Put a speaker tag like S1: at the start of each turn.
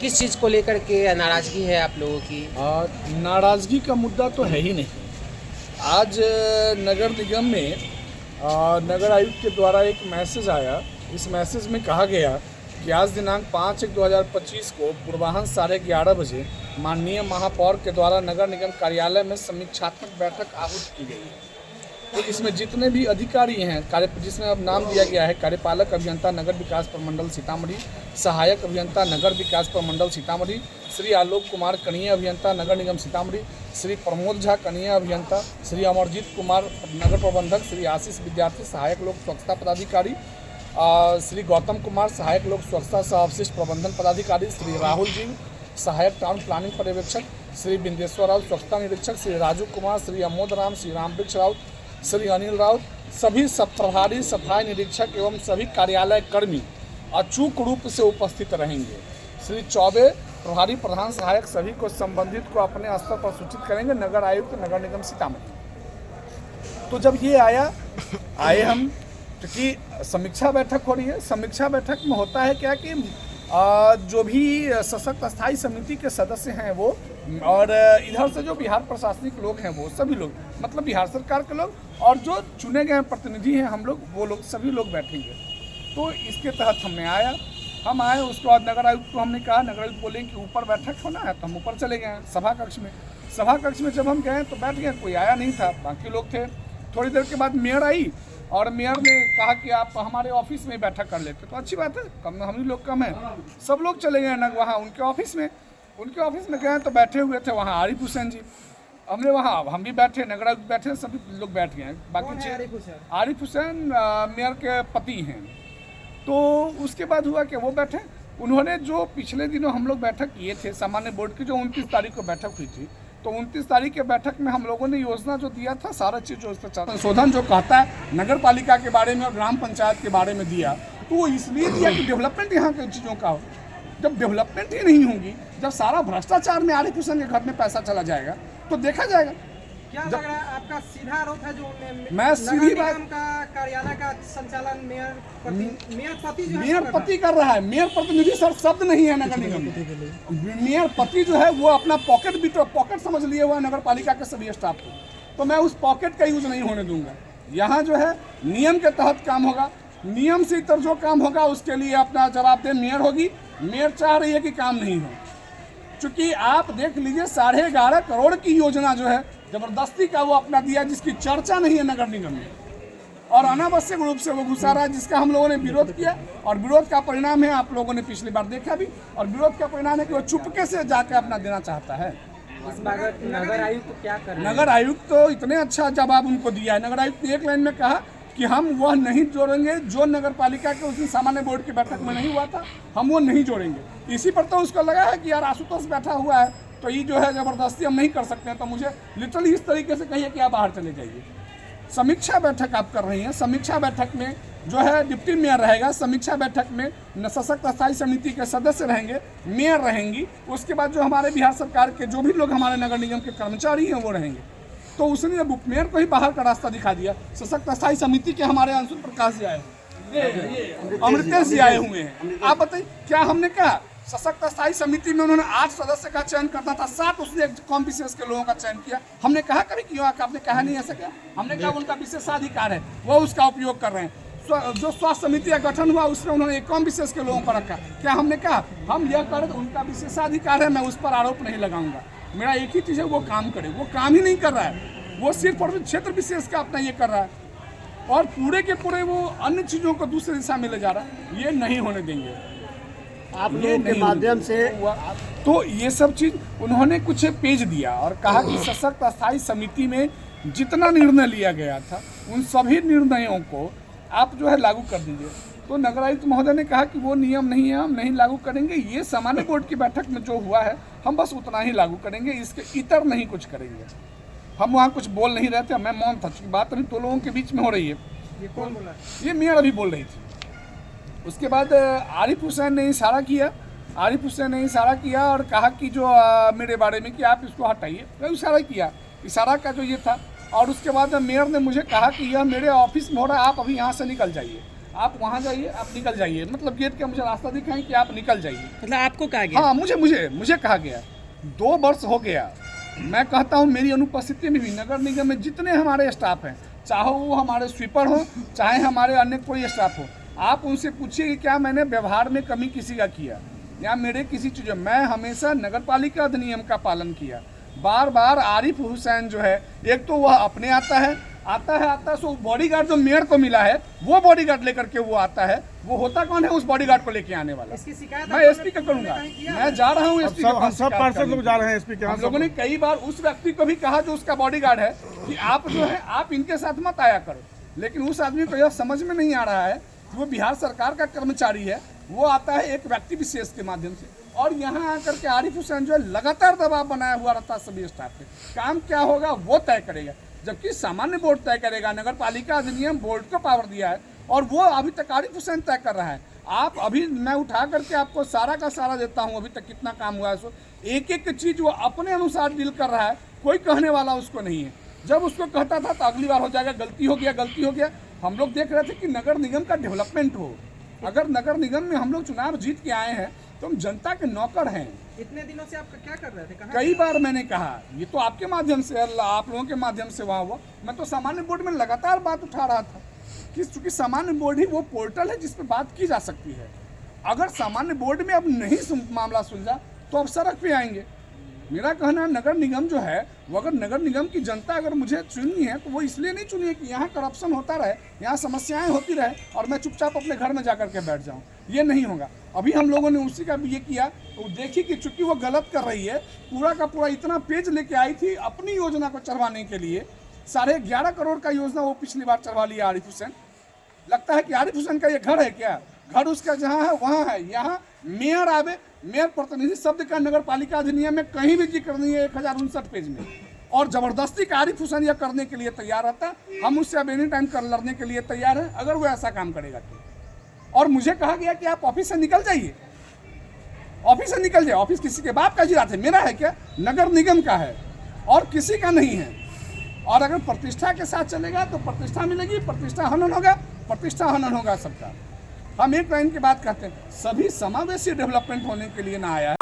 S1: किस चीज़ को लेकर के नाराज़गी है आप लोगों की?
S2: नाराज़गी का मुद्दा तो है ही नहीं। आज नगर निगम में नगर आयुक्त के द्वारा एक मैसेज आया। इस मैसेज में कहा गया कि आज दिनांक 5/1/2025 को पूर्वाह्न 11:30 बजे माननीय महापौर के द्वारा नगर निगम कार्यालय में समीक्षात्मक बैठक आहूत की गई है। तो इसमें जितने भी अधिकारी हैं जिसमें अब नाम दिया गया है कार्यपालक अभियंता नगर विकास प्रमंडल सीतामढ़ी, सहायक अभियंता नगर विकास प्रमंडल सीतामढ़ी, श्री आलोक कुमार कनीय अभियंता नगर निगम सीतामढ़ी, श्री प्रमोद झा कनीय अभियंता, श्री अमरजीत कुमार नगर प्रबंधक, श्री आशीष विद्यार्थी सहायक लोक स्वच्छता पदाधिकारी, श्री गौतम कुमार सहायक लोक स्वच्छता सह अवशिष्ट प्रबंधन पदाधिकारी, श्री राहुल जी सहायक टाउन प्लानिंग पर्यवेक्षक, श्री बिंदेश्वर राउत स्वच्छता निरीक्षक, श्री राजू कुमार, श्री अमोद राम, श्री रामवृक्ष राउत, श्री अनिल राउत, सभी सब प्रभारी सफाई निरीक्षक एवं सभी कार्यालय कर्मी अचूक रूप से उपस्थित रहेंगे। श्री चौबे प्रभारी प्रधान सहायक सभी को संबंधित को अपने स्तर पर सूचित करेंगे। नगर आयुक्त नगर निगम सीतामढ़ी। तो जब ये आए हम, क्योंकि समीक्षा बैठक हो रही है। समीक्षा बैठक में होता है क्या कि जो भी सशक्त स्थायी समिति के सदस्य हैं वो, और इधर से जो बिहार प्रशासनिक लोग हैं वो सभी लोग, मतलब बिहार सरकार के लोग, और जो चुने गए प्रतिनिधि हैं हम लोग, वो लोग सभी लोग बैठेंगे। तो इसके तहत हम आए। उसके बाद नगर आयुक्त को हमने कहा, नगर आयुक्त बोले कि ऊपर बैठक होना है, तो हम ऊपर चले गए सभा कक्ष में। सभा कक्ष में जब हम गए तो बैठ गए, कोई आया नहीं था, बाकी लोग थे। थोड़ी देर के बाद मेयर आई और मेयर ने कहा कि आप हमारे ऑफिस में बैठक कर लेते, तो अच्छी बात है, कम हम ही लोग कम हैं। सब लोग चले गए ना वहाँ उनके ऑफिस में गए तो बैठे हुए थे वहाँ आरिफ हुसैन जी। हमने वहाँ हम भी बैठे, नगर आयुक्त बैठे, सभी लोग बैठ गए। बाकी आरिफ हुसैन मेयर के पति हैं। तो उसके बाद हुआ कि वो बैठे, उन्होंने जो पिछले दिनों हम लोग बैठक किए थे सामान्य बोर्ड की, जो 29 तारीख को बैठक हुई थी, तो 29 तारीख के बैठक में हम लोगों ने योजना जो दिया था, सारा चीज़ जो उस पर संशोधन जो कहता है नगर पालिका के बारे में और ग्राम पंचायत के बारे में दिया, तो वो इसलिए दिया कि डेवलपमेंट यहाँ की चीज़ों का हो। जब डेवलपमेंट ही नहीं होगी, जब सारा भ्रष्टाचार में आरिफ हुसैन के घर में पैसा चला जाएगा, तो देखा जाएगा।
S3: क्या लग रहा है आपका सीधा आरोप है जो
S2: मैं सीधी बात
S3: का कार्यालय का संचालन मेयर
S2: पति कर रहा है। मेयर प्रतिनिधि सर शब्द नहीं है नगर निगम में। मेयर पति जो है वो अपना पॉकेट समझ लिए हुआ नगर पालिका के सभी स्टाफ को, तो मैं उस पॉकेट का यूज नहीं होने दूंगा। यहाँ जो है नियम के तहत काम होगा, नियम से इतर जो काम होगा उसके लिए अपना जवाबदेह मेयर होगी। मेयर चाह रही है कि काम नहीं हो, चूंकि आप देख लीजिए 11.5 करोड़ की योजना जो है जबरदस्ती का वो अपना दिया, जिसकी चर्चा नहीं है नगर निगम में, और अनावश्यक रूप से वो घुसा रहा है, जिसका हम लोगों ने विरोध किया। और विरोध का परिणाम है, आप लोगों ने पिछली बार देखा भी, और विरोध का परिणाम है कि वो चुपके से जाकर अपना देना चाहता है।
S3: इस बार नगर आयुक्त क्या कर रहे हैं?
S2: नगर आयुक्त तो इतने अच्छा जवाब उनको दिया है। नगर आयुक्त ने एक लाइन में कहा कि हम वह नहीं जोड़ेंगे जो नगर पालिका के उस दिन सामान्य बोर्ड की बैठक में नहीं हुआ था, हम वो नहीं जोड़ेंगे। इसी पर तो उसको लगा है कि यार आशुतोष बैठा हुआ है, तो ये जो है ज़बरदस्ती हम नहीं कर सकते हैं, तो मुझे लिटरली इस तरीके से कहिए कि आप बाहर चले जाइए। समीक्षा बैठक आप कर रही हैं, समीक्षा बैठक में जो है डिप्टी मेयर रहेगा, समीक्षा बैठक में सशक्त स्थायी समिति के सदस्य रहेंगे, मेयर रहेंगी, उसके बाद जो हमारे बिहार सरकार के जो भी लोग हमारे नगर निगम के कर्मचारी हैं वो रहेंगे। तो उसने मेयर को ही बाहर का रास्ता दिखा दिया। सशक्त स्थायी समिति के हमारे अंशुल प्रकाश जी आए, अमृतेश जी आए हुए हैं। आप बताइए क्या हमने कहा? सशक्त स्थायी समिति में उन्होंने 8 सदस्य का चयन करना था, 7 उसने कम विशेष के लोगों का चयन किया। हमने कहा कभी क्यों? आपने कहा नहीं ऐसा क्या? हमने कहा उनका विशेषाधिकार है, वो उसका उपयोग कर रहे हैं। जो स्वास्थ्य समिति का गठन हुआ उसमें उन्होंने एक कम विशेष के लोगों को रखा। क्या हमने कहा हम यह करें? उनका विशेषाधिकार है, मैं उस पर आरोप नहीं लगाऊंगा। मेरा एक ही चीज़ है, वो काम करे। वो काम ही नहीं कर रहा है, वो सिर्फ और क्षेत्र विशेष का अपना ये कर रहा है, और पूरे के पूरे वो अन्य चीज़ों को दूसरी दिशा में ले जा रहा है। ये नहीं होने देंगे
S4: आप लोगों के माध्यम से।
S2: तो ये सब चीज़ उन्होंने कुछ पेज दिया और कहा कि सशक्त स्थायी समिति में जितना निर्णय लिया गया था उन सभी निर्णयों को आप जो है लागू कर दीजिए। तो नगर आयुक्त महोदय ने कहा कि वो नियम नहीं है, हम नहीं लागू करेंगे। ये सामान्य बोर्ड की बैठक में जो हुआ है हम बस उतना ही लागू करेंगे, इसके इतर नहीं कुछ करेंगे। हम वहाँ कुछ बोल नहीं रहे थे, मैं मौन था, बात अभी 2 लोगों के बीच में हो रही है।
S3: ये कौन बोला?
S2: ये मेयर अभी बोल रही थी। उसके बाद आरिफ हुसैन ने इशारा किया और कहा कि जो मेरे बारे में कि आप इसको हटाइए। मैं इशारा का जो ये था। और उसके बाद मेयर ने मुझे कहा कि यह मेरे ऑफिस में हो रहा है, आप अभी यहाँ से निकल जाइए। आप वहाँ जाइए, आप निकल जाइए, मतलब गेट का मुझे रास्ता दिखाएं कि आप निकल जाइए।
S5: मतलब आपको कहा गया?
S2: हाँ, मुझे कहा गया। 2 वर्ष हो गया, मैं कहता हूँ मेरी अनुपस्थिति में भी नगर निगम में जितने हमारे स्टाफ हैं, चाहे वो हमारे स्वीपर हो, चाहे हमारे अन्य कोई स्टाफ हो, आप उनसे पूछिए कि क्या मैंने व्यवहार में कमी किसी का किया या मेरे किसी चीज़। मैं हमेशा नगर पालिका अधिनियम का पालन किया। बार बार आरिफ हुसैन जो है, एक तो वह अपने आता है सो बॉडीगार्ड जो मेयर को मिला है वो बॉडीगार्ड लेकर के वो आता है। वो होता कौन है उस बॉडीगार्ड को लेके आने वाला?
S3: इसकी शिकायत
S2: मैं एसपी का करूंगा, मैं जा रहा हूँ एसपी के पास।
S4: सब पार्षद लोग जा रहे हैं एसपी के।
S2: हम लोगों ने कई बार उस व्यक्ति को भी कहा जो उसका बॉडीगार्ड है कि आप जो है आप इनके साथ मत आया करो, लेकिन उस आदमी को यह समझ में नहीं आ रहा है कि वो बिहार सरकार का कर्मचारी है। वो आता है एक व्यक्ति विशेष के माध्यम से, और यहाँ आकर के आरिफ हुसैन जो है लगातार दबाव बनाया हुआ रहता है सभी स्टाफ पे। काम क्या होगा वो तय करेगा, जबकि सामान्य बोर्ड तय करेगा। नगर पालिका अधिनियम बोर्ड को पावर दिया है और वो अभी तक आरिफ हुसैन तय कर रहा है। आप अभी मैं उठा करके आपको सारा का सारा देता हूँ, अभी तक कितना काम हुआ है सो एक एक चीज़ वो अपने अनुसार डील कर रहा है, कोई कहने वाला उसको नहीं है। जब उसको कहता था तो अगली बार हो जाएगा गलती हो गया। हम लोग देख रहे थे कि नगर निगम का डेवलपमेंट हो। अगर नगर निगम में हम लोग चुनाव जीत के आए हैं तो हम जनता के नौकर हैं।
S3: इतने दिनों से आप क्या कर रहे थे? कहाँ
S2: कई बार मैंने कहा, ये तो आपके माध्यम से, आप लोगों के माध्यम से वहाँ हुआ। मैं तो सामान्य बोर्ड में लगातार बात उठा रहा था कि चूंकि सामान्य बोर्ड ही वो पोर्टल है जिस पर बात की जा सकती है। अगर सामान्य बोर्ड में अब नहीं मामला सुलझा तो अब सड़क पे आएंगे। मेरा कहना है नगर निगम जो है वो, अगर नगर निगम की जनता अगर मुझे चुननी है तो वो इसलिए नहीं चुनी है कि यहाँ करप्शन होता रहे, यहाँ समस्याएं होती रहे और मैं चुपचाप अपने घर में जाकर के बैठ जाऊँ। ये नहीं होगा। अभी हम लोगों ने उसी का भी ये किया, तो देखिए कि चूंकि वो गलत कर रही है, पूरा का पूरा इतना पेज लेके आई थी अपनी योजना को चढ़वाने के लिए। 11.5 करोड़ का योजना वो पिछली बार चढ़वा लिया आरिफ हुसैन। लगता है कि आरिफ हुसैन का ये घर है क्या? घर उसका जहाँ है वहाँ है। यहाँ मेयर आवे, मेयर प्रतिनिधि शब्द का नगर पालिका अधिनियम में कहीं भी जिक्र नहीं है 1059 पेज में, और जबरदस्ती का आरिफ हुसैन यह करने के लिए तैयार रहता है। हम उससे अब एनी टाइम कर लड़ने के लिए तैयार हैं अगर वो ऐसा काम करेगा तो। और मुझे कहा गया कि आप ऑफिस से निकल जाइए, ऑफिस से निकल जाइए। ऑफिस किसी के बाप का जिरात है? मेरा है क्या? नगर निगम का है और किसी का नहीं है। और अगर प्रतिष्ठा के साथ चलेगा तो प्रतिष्ठा मिलेगी, प्रतिष्ठा हनन होगा सबका। हम एक लाइन की बात कहते हैं, सभी समावेशी डेवलपमेंट होने के लिए ना आया है।